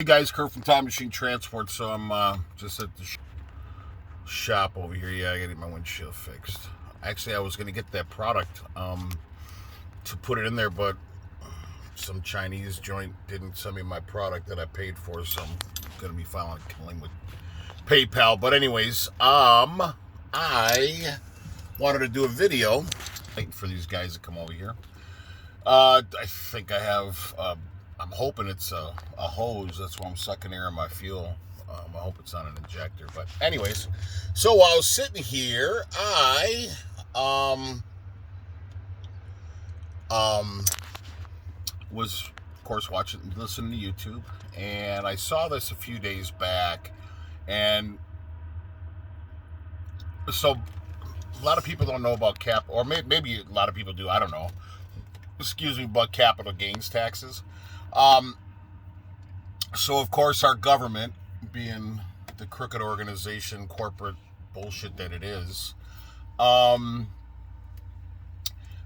Hey guys, Kurt from Time Machine Transport. So I'm just at the shop over here. Yeah, I gotta get my windshield fixed. Actually, I was gonna get that product to put it in there, but some Chinese joint didn't send me my product that I paid for, so I'm gonna be filing a claim with PayPal. But anyways, I wanted to do a video waiting for these guys to come over here. I think I have. I'm hoping it's a hose. That's why I'm sucking air in my fuel. I hope it's not an injector. But anyways, so while I was sitting here, I was, of course, listening to YouTube, and I saw this a few days back, and so a lot of people don't know about or maybe a lot of people do. I don't know. Excuse me, but capital gains taxes. So of course our government, being the crooked organization, corporate bullshit that it is,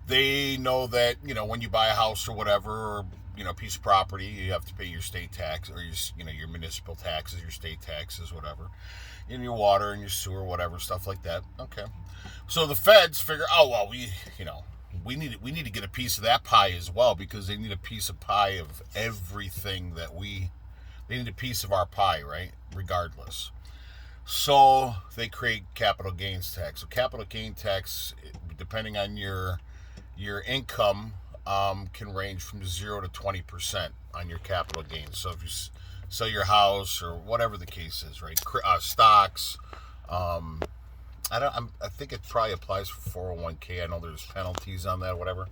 they know that, when you buy a house or whatever, or, a piece of property, you have to pay your state tax, or your municipal taxes, your state taxes, whatever, in your water and your sewer, whatever, stuff like that. Okay. So the feds figure, oh, well, we need to get a piece of that pie as well, because they need a piece of pie of everything they need a piece of our pie, right? Regardless. So they create capital gains tax. So capital gain tax, depending on your income, can range from 0 to 20% on your capital gains. So if you sell your house or whatever the case is, right? Stocks, I think it probably applies for 401k. I know there's penalties on that, whatever.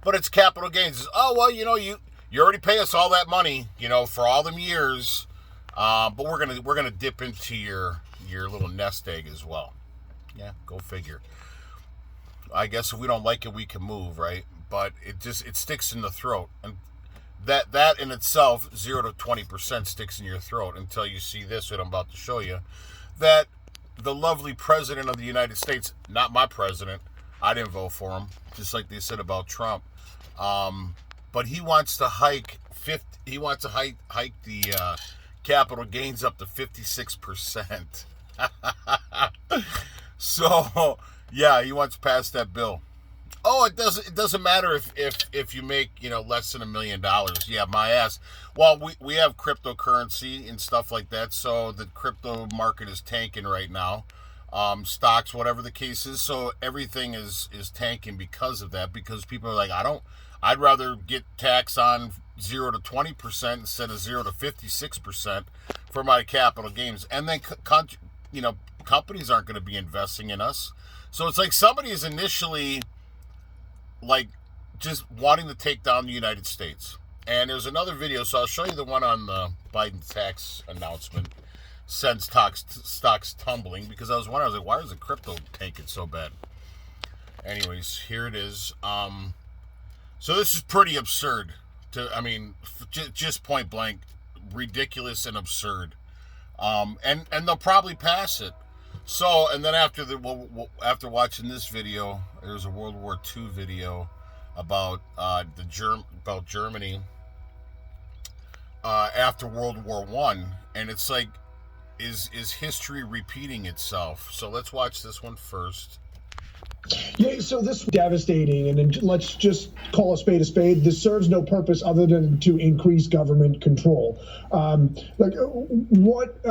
But it's capital gains. It's, oh, well, you already pay us all that money, for all them years. But we're gonna dip into your little nest egg as well. Yeah, go figure. I guess if we don't like it, we can move, right? But it sticks in the throat, and that in itself, 0 to 20% sticks in your throat until you see this, what I'm about to show you, that the lovely president of the United States, not my president, I didn't vote for him, just like they said about Trump, but he wants to hike the capital gains up to 56%. So yeah, he wants to pass that bill. Oh, it doesn't matter if you make less than $1 million. Yeah, my ass. Well, we have cryptocurrency and stuff like that, so the crypto market is tanking right now. Stocks, whatever the case is, so everything is tanking because of that. Because people are like, I'd rather get tax on 0 to 20% instead of 0 to 56% for my capital gains. And then companies aren't going to be investing in us. So it's like somebody is initially like just wanting to take down the United States. And there's another video, so I'll show you the one on the Biden tax announcement, sends stocks tumbling, because I was like, why is the crypto tanking so bad? Anyways, here it is. So this is pretty absurd. Just point blank, ridiculous and absurd. And they'll probably pass it. So, and then after watching this video, there's a World War II video about Germany after World War I, and it's like, is history repeating itself? So let's watch this one first. Yeah, so this is devastating, and let's just call a spade. This serves no purpose other than to increase government control. What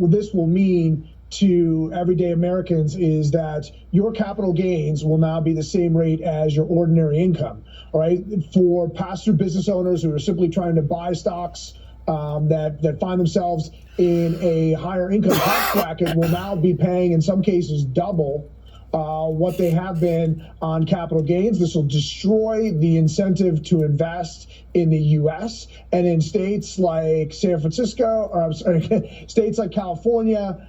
this will mean to everyday Americans is that your capital gains will now be the same rate as your ordinary income. All right, for pass-through business owners who are simply trying to buy stocks that find themselves in a higher income tax bracket, will now be paying, in some cases, double what they have been on capital gains. This will destroy the incentive to invest in the U.S. and in states like San Francisco, states like California,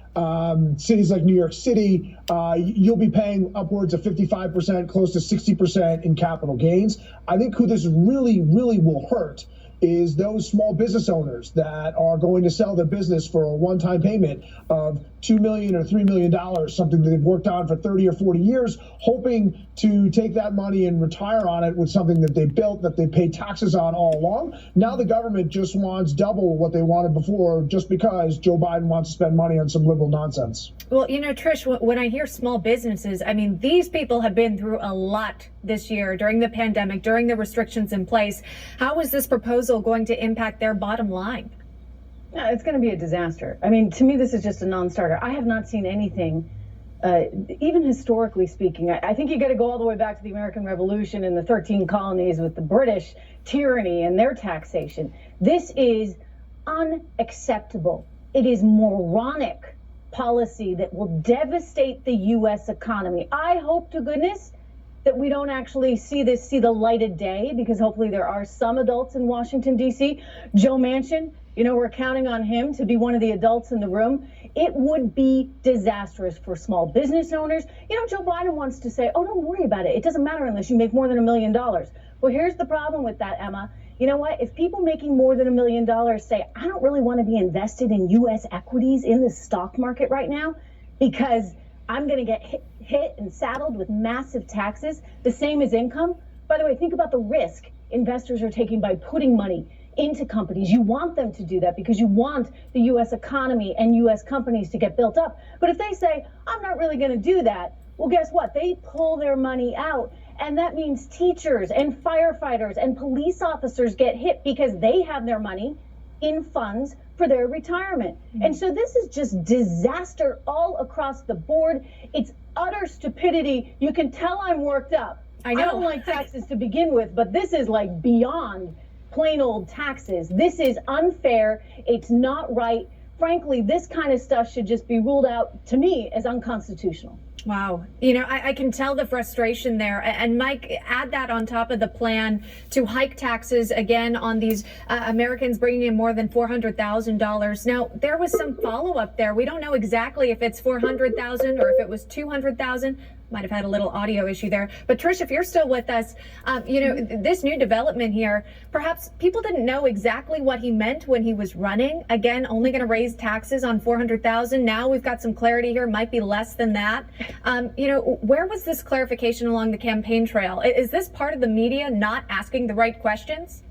cities like New York City. You'll be paying upwards of 55%, close to 60% in capital gains. I think who this really, really will hurt is those small business owners that are going to sell their business for a one-time payment of $2 million or $3 million, something that they've worked on for 30 or 40 years, hoping to take that money and retire on it with something that they built, that they paid taxes on all along. Now the government just wants double what they wanted before just because Joe Biden wants to spend money on some liberal nonsense. Well, Trish, when I hear small businesses, I mean, these people have been through a lot this year during the pandemic, during the restrictions in place. How is this proposal going to impact their bottom line? Yeah, it's going to be a disaster. I mean, to me, this is just a non-starter. I have not seen anything, even historically speaking. I think you got to go all the way back to the American Revolution and the 13 colonies with the British tyranny and their taxation. This is unacceptable. It is moronic policy that will devastate the U.S. economy. I hope to goodness that we don't actually see the light of day, because hopefully there are some adults in Washington, D.C. Joe Manchin, we're counting on him to be one of the adults in the room. It would be disastrous for small business owners. Joe Biden wants to say, oh, don't worry about it. It doesn't matter unless you make more than $1 million. Well, here's the problem with that, Emma. You know what? If people making more than $1 million say, I don't really want to be invested in U.S. equities in the stock market right now because I'm going to get hit and saddled with massive taxes, the same as income. By the way, think about the risk investors are taking by putting money into companies. You want them to do that because you want the U.S. economy and U.S. companies to get built up. But if they say, I'm not really going to do that, well, guess what? They pull their money out. And that means teachers and firefighters and police officers get hit because they have their money in funds for their retirement. And so this is just disaster all across the board. It's utter stupidity. You can tell I'm worked up. I know. I don't like taxes to begin with, but this is like beyond plain old taxes. This is unfair. It's not right. Frankly, this kind of stuff should just be ruled out, to me, as unconstitutional. Wow. I can tell the frustration there. And Mike, add that on top of the plan to hike taxes again on these Americans bringing in more than $400,000. Now, there was some follow up there. We don't know exactly if it's 400,000 or if it was 200,000. Might have had a little audio issue there. But Trish, if you're still with us, this new development here, perhaps people didn't know exactly what he meant when he was running. Again, only going to raise taxes on 400,000. Now we've got some clarity here, might be less than that. Where was this clarification along the campaign trail? Is this part of the media not asking the right questions?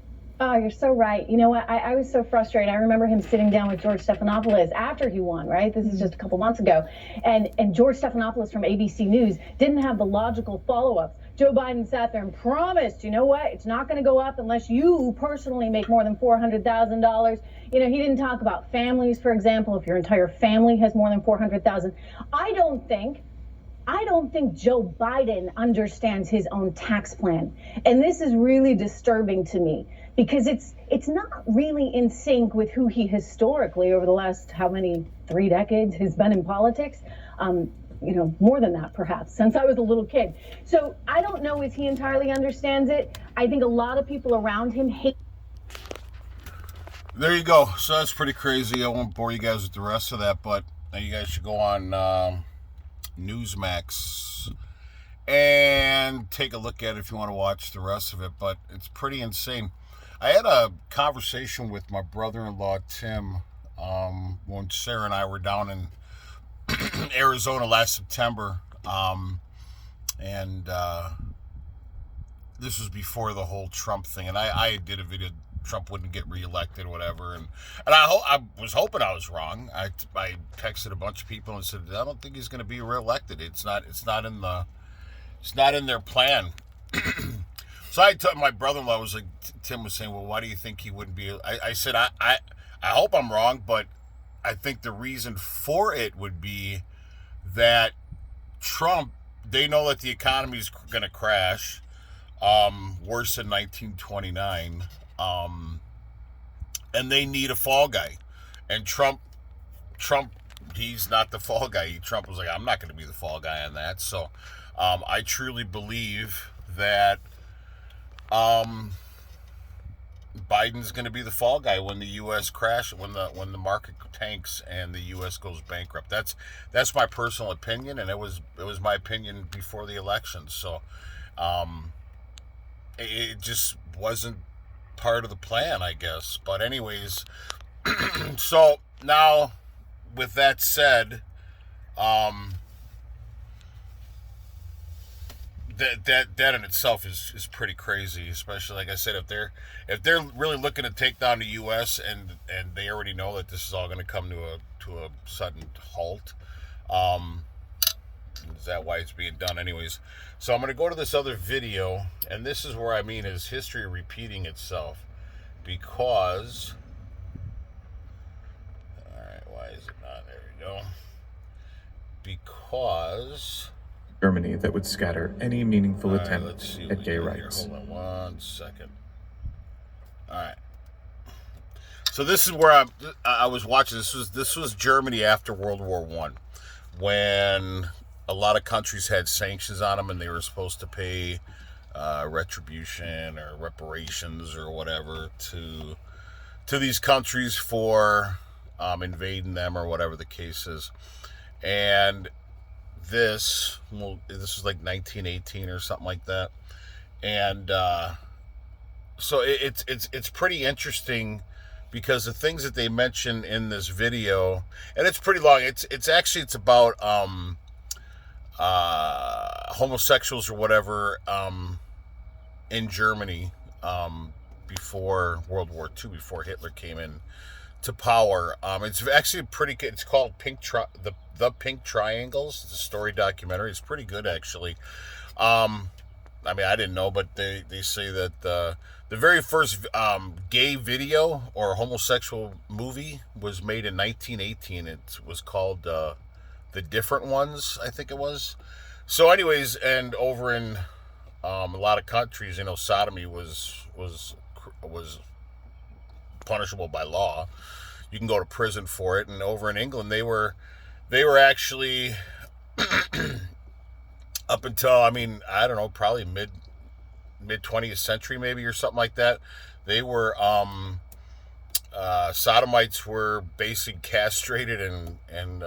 Oh, you're so right. You know what? I was so frustrated. I remember him sitting down with George Stephanopoulos after he won, right? This is just a couple months ago. And George Stephanopoulos from ABC News didn't have the logical follow-ups. Joe Biden sat there and promised, you know what? It's not going to go up unless you personally make more than $400,000. He didn't talk about families, for example, if your entire family has more than $400,000. I don't think Joe Biden understands his own tax plan. And this is really disturbing to me because it's not really in sync with who he historically over the last 3 decades has been in politics. More than that, perhaps, since I was a little kid. So I don't know if he entirely understands it. I think a lot of people around him hate. There you go. So that's pretty crazy. I won't bore you guys with the rest of that, but you guys should go on Newsmax and take a look at it if you want to watch the rest of it. But it's pretty insane. I had a conversation with my brother-in-law, Tim, when Sarah and I were down in Arizona last September. This was before the whole Trump thing. And I did a video, Trump wouldn't get reelected or whatever. And I was hoping I was wrong. I texted a bunch of people and said, I don't think he's going to be reelected. It's not in their plan. So I told my brother-in-law, was like, Tim was saying, well, why do you think he wouldn't be? I said, I hope I'm wrong, but I think the reason for it would be that Trump, they know that the economy is going to crash, worse than 1929, and they need a fall guy. And Trump, he's not the fall guy. Trump was like, I'm not going to be the fall guy on that. So I truly believe that Biden's going to be the fall guy when the U.S. crash, when the market tanks and the U.S. goes bankrupt. That's my personal opinion, and it was my opinion before the election. So it just wasn't part of the plan, I guess. But anyways, so now with that said, that in itself is pretty crazy, especially like I said, if they're really looking to take down the U.S. and they already know that this is all going to come to a sudden halt. Is that why it's being done anyways? So I'm going to go to this other video, and this is where I mean is history repeating itself, because all right, why is it not? There we go. Because Germany that would scatter any meaningful attempt at gay rights. Hold on 1 second. All right. So this is where I was watching. This was Germany after World War I, when a lot of countries had sanctions on them, and they were supposed to pay retribution or reparations or whatever to these countries for invading them or whatever the case is. And this was like 1918 or something like that, and so it's pretty interesting, because the things that they mention in this video, and it's pretty long. It's about homosexuals or whatever in Germany before World War II, before Hitler came in to power. It's actually pretty good. It's called The Pink Triangles. It's a story documentary. It's pretty good, actually. I mean, I didn't know, but they say that the very first gay video or homosexual movie was made in 1918. It was called The Different Ones, I think it was. So anyways, and over in a lot of countries, sodomy was punishable by law. You can go to prison for it. And over in England, they were actually up until, I don't know, probably mid 20th century maybe, or something like that. They were sodomites were basically castrated and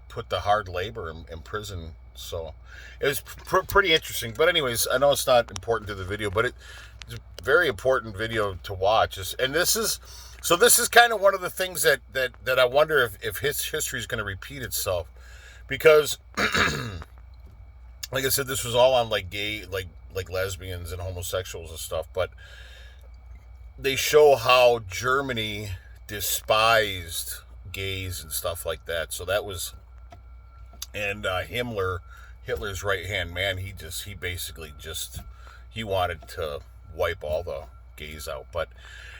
put to hard labor in prison. So it was pretty interesting. But anyways, I know it's not important to the video, but it's a very important video to watch. And this is kind of one of the things that I wonder if history is going to repeat itself, because like I said, this was all on like gay, like lesbians and homosexuals and stuff, but they show how Germany despised gays and stuff like that. So that was, and Hitler's right-hand man, he basically wanted to wipe all the gays out. But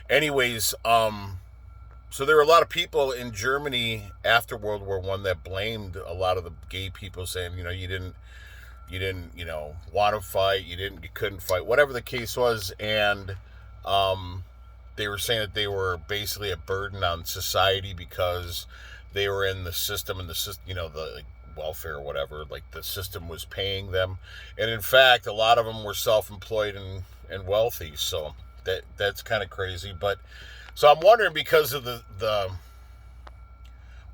anyways, so there were a lot of people in Germany after World War I that blamed a lot of the gay people, saying, you didn't want to fight, you couldn't fight, whatever the case was. And they were saying that they were basically a burden on society because they were in the system, and the system, the welfare or whatever, like the system was paying them. And in fact, a lot of them were self-employed and wealthy. So that's kind of crazy. But so I'm wondering, because of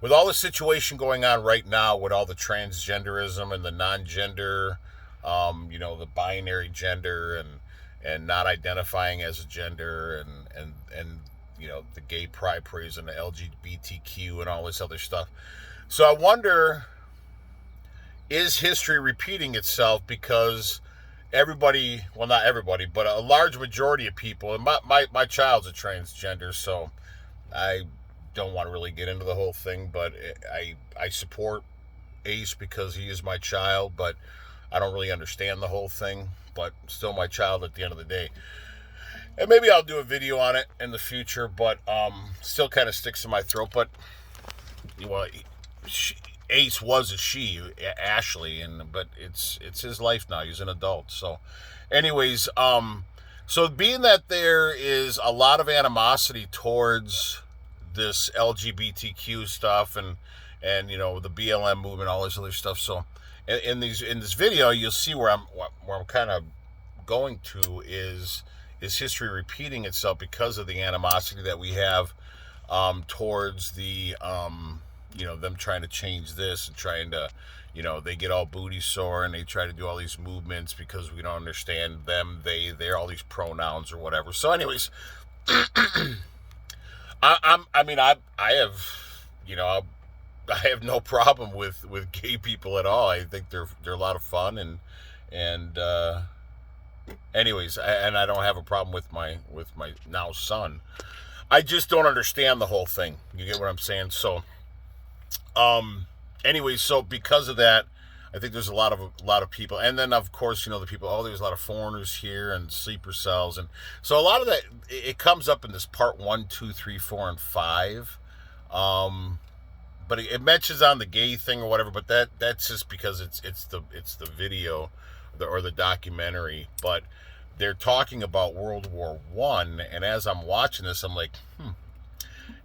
with all the situation going on right now, with all the transgenderism and the non-gender, the binary gender and not identifying as a gender, and the gay pride parades and the LGBTQ and all this other stuff. So I wonder, is history repeating itself? Because everybody, well, not everybody, but a large majority of people, and my child's a transgender, so I don't want to really get into the whole thing, but I support Ace because he is my child, but I don't really understand the whole thing, but still my child at the end of the day. And maybe I'll do a video on it in the future, but still kind of sticks in my throat. But Ace was a she, Ashley, but it's his life now. He's an adult. So anyways, so being that there is a lot of animosity towards this LGBTQ stuff and the BLM movement, all this other stuff. So in this video, you'll see where I'm kind of going to is history repeating itself because of the animosity that we have towards the them trying to change this and trying to, they get all booty sore and they try to do all these movements because we don't understand them, they're all these pronouns or whatever. So anyways, I mean, I have, you know, I have no problem with gay people at all. I think they're a lot of fun, and anyways, and I don't have a problem with my now son. I just don't understand the whole thing. You get what I'm saying? So, anyways, so because of that, I think there's a lot of people, and then of course, the people. Oh, there's a lot of foreigners here and sleeper cells, and so a lot of that it comes up in this part 1, 2, 3, 4, and 5. But it mentions on the gay thing or whatever. But that's just because it's the video, or the documentary. But they're talking about World War I, and as I'm watching this, I'm like,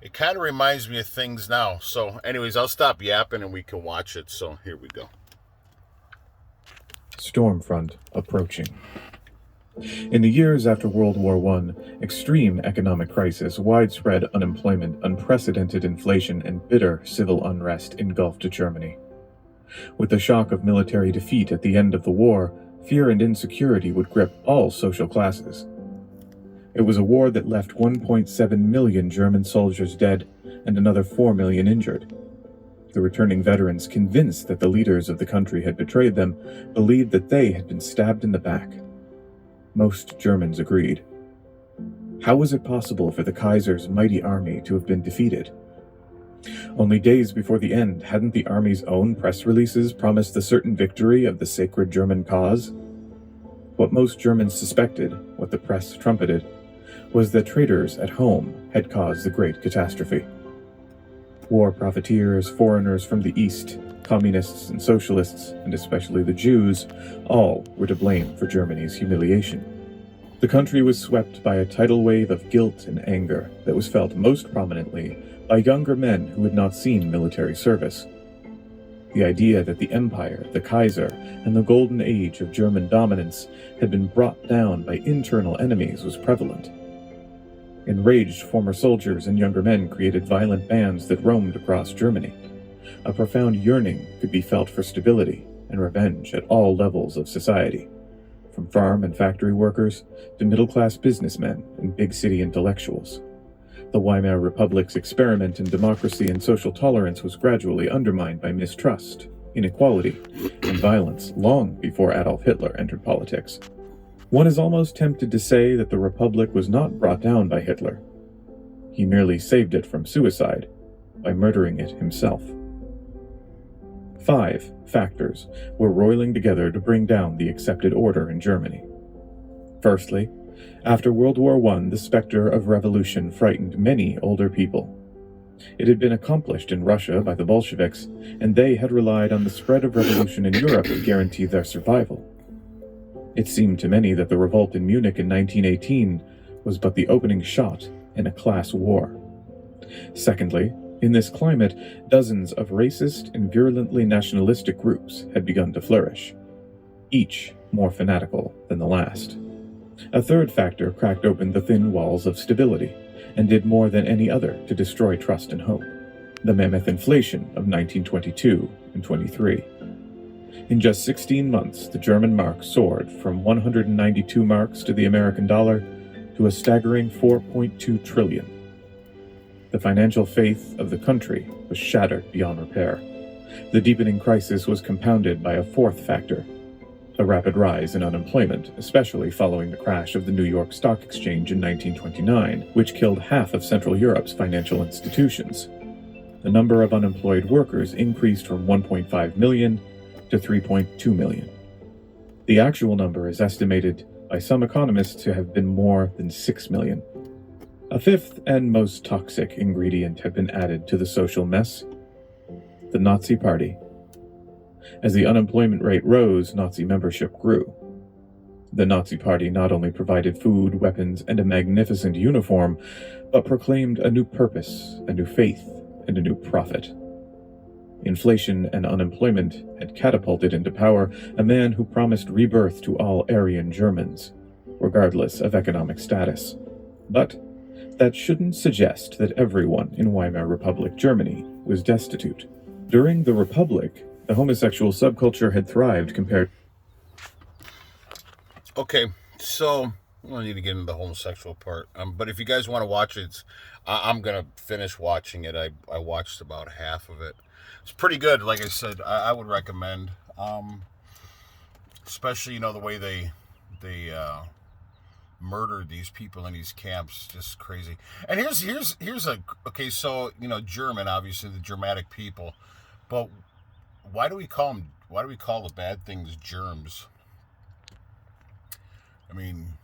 it kind of reminds me of things now. So, anyways, I'll stop yapping and we can watch it. So here we go. Stormfront approaching. In the years after World War I, extreme economic crisis, widespread unemployment, unprecedented inflation, and bitter civil unrest engulfed Germany. With the shock of military defeat at the end of the war, fear and insecurity would grip all social classes. It was a war that left 1.7 million German soldiers dead and another 4 million injured. The returning veterans, convinced that the leaders of the country had betrayed them, believed that they had been stabbed in the back. Most Germans agreed. How was it possible for the Kaiser's mighty army to have been defeated? Only days before the end, hadn't the army's own press releases promised the certain victory of the sacred German cause? What most Germans suspected, what the press trumpeted, was that traitors at home had caused the great catastrophe. War profiteers, foreigners from the East, communists and socialists, and especially the Jews, all were to blame for Germany's humiliation. The country was swept by a tidal wave of guilt and anger that was felt most prominently by younger men who had not seen military service. The idea that the Empire, the Kaiser, and the golden age of German dominance had been brought down by internal enemies was prevalent. Enraged former soldiers and younger men created violent bands that roamed across Germany. A profound yearning could be felt for stability and revenge at all levels of society, from farm and factory workers to middle-class businessmen and big-city intellectuals. The Weimar Republic's experiment in democracy and social tolerance was gradually undermined by mistrust, inequality, and violence long before Adolf Hitler entered politics. One is almost tempted to say that the Republic was not brought down by Hitler. He merely saved it from suicide by murdering it himself. 5 factors were roiling together to bring down the accepted order in Germany. Firstly, after World War I, the specter of revolution frightened many older people. It had been accomplished in Russia by the Bolsheviks, and they had relied on the spread of revolution in Europe to guarantee their survival. It seemed to many that the revolt in Munich in 1918 was but the opening shot in a class war. Secondly, in this climate, dozens of racist and virulently nationalistic groups had begun to flourish, each more fanatical than the last. A third factor cracked open the thin walls of stability and did more than any other to destroy trust and hope: the mammoth inflation of 1922 and 23. In just 16 months, the German mark soared from 192 marks to the American dollar to a staggering 4.2 trillion. The financial faith of the country was shattered beyond repair. The deepening crisis was compounded by a fourth factor: a rapid rise in unemployment, especially following the crash of the New York Stock Exchange in 1929, which killed half of Central Europe's financial institutions. The number of unemployed workers increased from 1.5 million to 3.2 million. The actual number is estimated by some economists to have been more than 6 million. A fifth and most toxic ingredient had been added to the social mess: the Nazi Party. As the unemployment rate rose, Nazi membership grew. The Nazi Party not only provided food, weapons, and a magnificent uniform, but proclaimed a new purpose, a new faith, and a new prophet. Inflation and unemployment had catapulted into power a man who promised rebirth to all Aryan Germans, regardless of economic status. But that shouldn't suggest that everyone in Weimar Republic Germany was destitute. During the Republic, the homosexual subculture had thrived compared. Okay, so We don't need to get into the homosexual part. But if you guys want to watch it, I'm gonna finish watching it. I watched about half of it. It's pretty good. Like I said, I would recommend. Especially the way they murdered these people in these camps, just crazy. And here's a okay. So German, obviously the Germanic people, but why do we call them? Why do we call the bad things germs? I mean,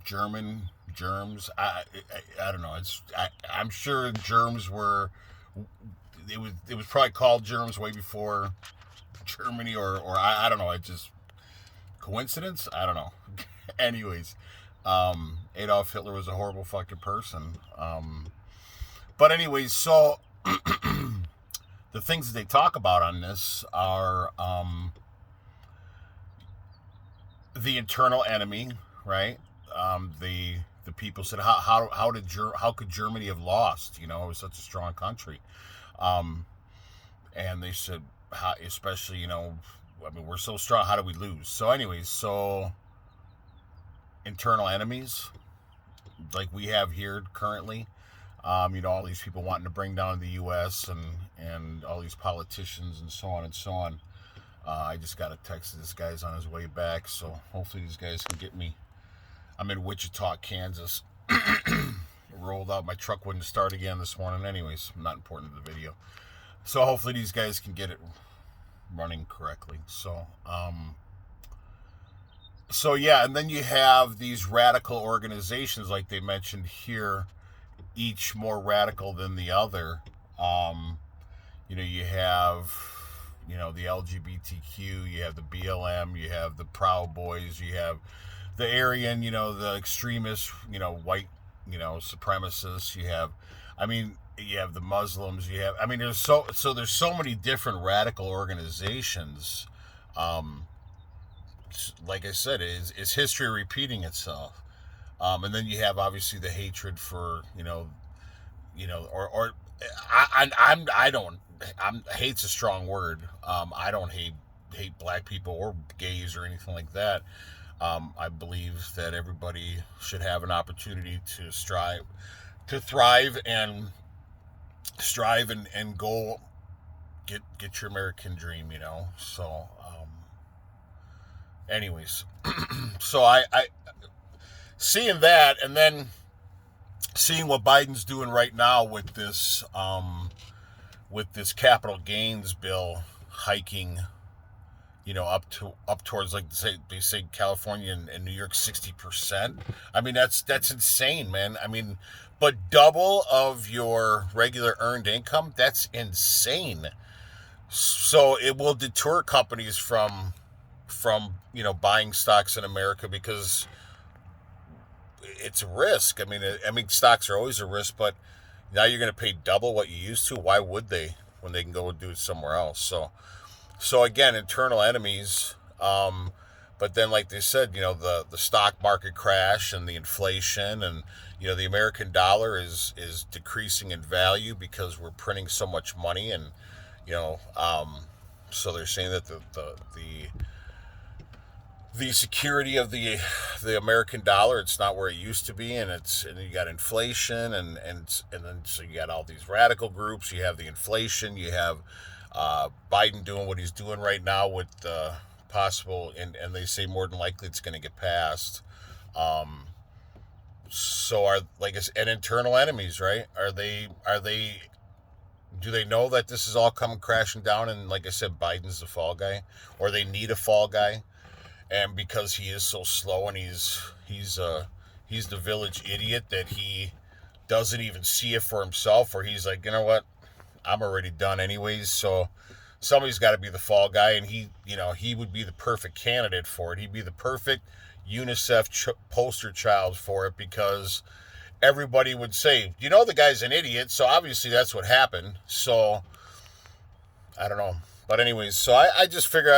germs. I don't know. I'm sure germs were. It was probably called germs way before Germany or I don't know. It just coincidence. I don't know. Anyways, Adolf Hitler was a horrible fucking person. But anyways, so the things that they talk about on this are the internal enemy, right? The people said how could Germany have lost? It was such a strong country, and they said especially we're so strong. How do we lose? So anyways, so internal enemies like we have here currently. All these people wanting to bring down the U.S. and all these politicians and so on and so on. I just got a text that this guy's on his way back, so hopefully these guys can get me. I'm in Wichita, Kansas. Rolled out. My truck wouldn't start again this morning. Anyways, not important to the video. So hopefully these guys can get it running correctly. So yeah, and then you have these radical organizations like they mentioned here, each more radical than the other. You have the LGBTQ, you have the BLM, you have the Proud Boys, you have the Aryan, the extremists, white, supremacists. You have the Muslims. There's so many different radical organizations. Like I said, is history repeating itself? And then you have obviously the hatred for hate's a strong word. I don't hate black people or gays or anything like that. I believe that everybody should have an opportunity to thrive and go get your American dream, So, anyways, so I seeing that, and then seeing what Biden's doing right now with this capital gains bill hiking, up towards, like they say California and New York 60%. That's insane, man. But double of your regular earned income, that's insane. So it will deter companies from buying stocks in America because it's a risk. Stocks are always a risk, but now you're going to pay double what you used to. Why would they when they can go and do it somewhere else? So again, internal enemies. But then, like they said, the stock market crash and the inflation, and the American dollar is decreasing in value because we're printing so much money, and so they're saying that the security of the American dollar, it's not where it used to be, and you got inflation, and then so you got all these radical groups. You have the inflation. You have Biden doing what he's doing right now with possible, and they say more than likely it's going to get passed. So and internal enemies, right? Do they know that this is all coming crashing down? And like I said, Biden's the fall guy, or they need a fall guy. And because he is so slow, and he's the village idiot that he doesn't even see it for himself, or he's like, you know what, I'm already done anyways. So somebody's got to be the fall guy, and he would be the perfect candidate for it. He'd be the perfect UNICEF poster child for it, because everybody would say, the guy's an idiot, so obviously that's what happened. So I don't know, but anyways, so I just figured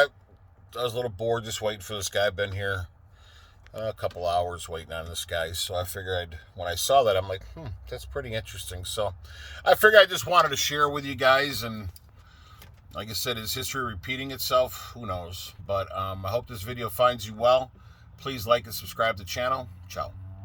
I was a little bored just waiting for this guy. I've been here a couple hours waiting on this guy. So I figured when I saw that, I'm like, that's pretty interesting. So I figured I just wanted to share with you guys. And like I said, is history repeating itself? Who knows? But I hope this video finds you well. Please like and subscribe to the channel. Ciao.